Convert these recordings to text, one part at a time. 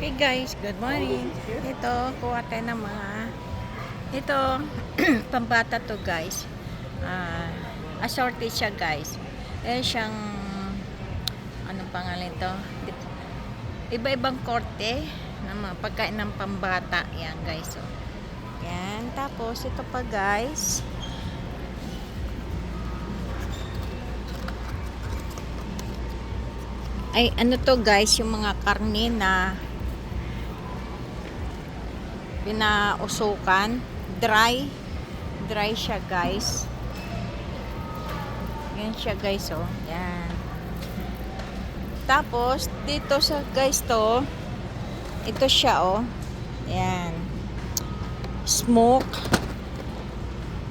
Hey guys, good morning. Ito, kuha tayo ng mga ito, pambata to guys. Assorted siya guys. Siyang anong pangalan ito? Iba-ibang korte ng mga pagkain ng pambata. Yan guys. So, yan. Tapos ito pa guys. Ay, ano to guys, yung mga karne na pinausukan, dry siya guys. Yan siya guys, oh. Yan. Tapos dito sa guys to, ito siya, oh. Yan. Smoke.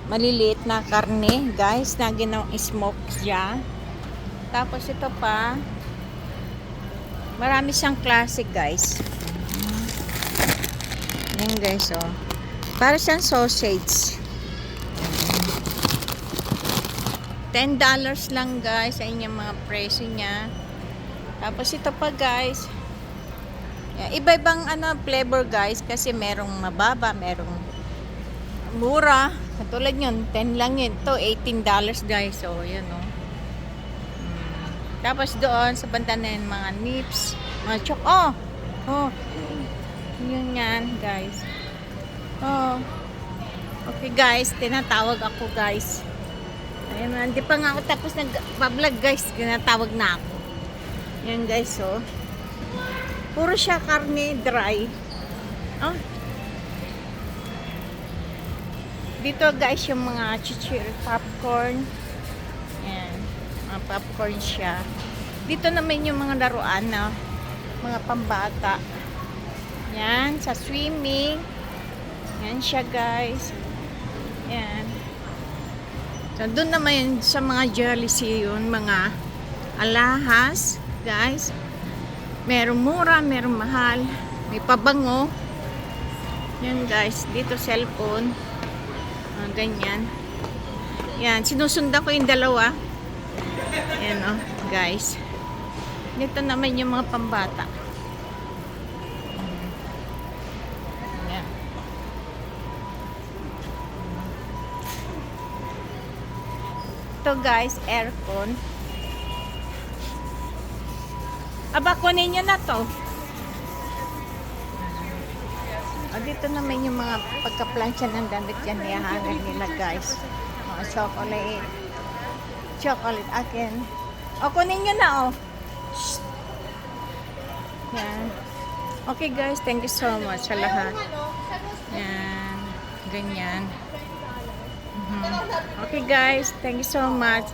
Maliliit na karne guys na ginawang smoke siya. Tapos ito pa, marami siyang classic guys. Yan guys, oh. Para siyang sausage. $10 lang guys sa inyong mga presyo niya. Tapos ito pa guys. Iba-ibang flavor guys kasi merong mababa, merong mura. Katulad yun, 10 lang yun. Ito, $18 guys. So, yun, oh. Tapos doon sa banda na yun, mga nips, mga chok. Oh. Yun yan, guys. Oh. Okay, guys. Tinatawag ako, guys. Ayun, hindi pa nga ako tapos nag-vlog, guys. Tinatawag na ako. Yan, guys, oh. Puro siya karne dry. Oh. Dito, guys, yung mga chichir popcorn. Yan. Mga popcorn siya. Dito naman yung mga laruan na mga pambata. Yan, sa swimming. Yan siya guys. Yan. So, doon naman sa mga jealousy yun, mga alahas, guys. Merong mura, merong mahal. May pabango. Yan guys, dito cellphone. Ganyan. Yan, sinusundan ko yung dalawa. Yan oh, guys. Dito naman yung mga pambata. Ito guys, aircon. Aba, kunin nyo na to. Dito naman yung mga pagka-plancha ng damit yan. Niyahanan nila guys. Mga chocolate. Chocolate akin. Kunin nyo na oh. Shh. Yan. Okay guys, thank you so much sa lahat. Yan. Ganyan. Okay guys, thank you so much.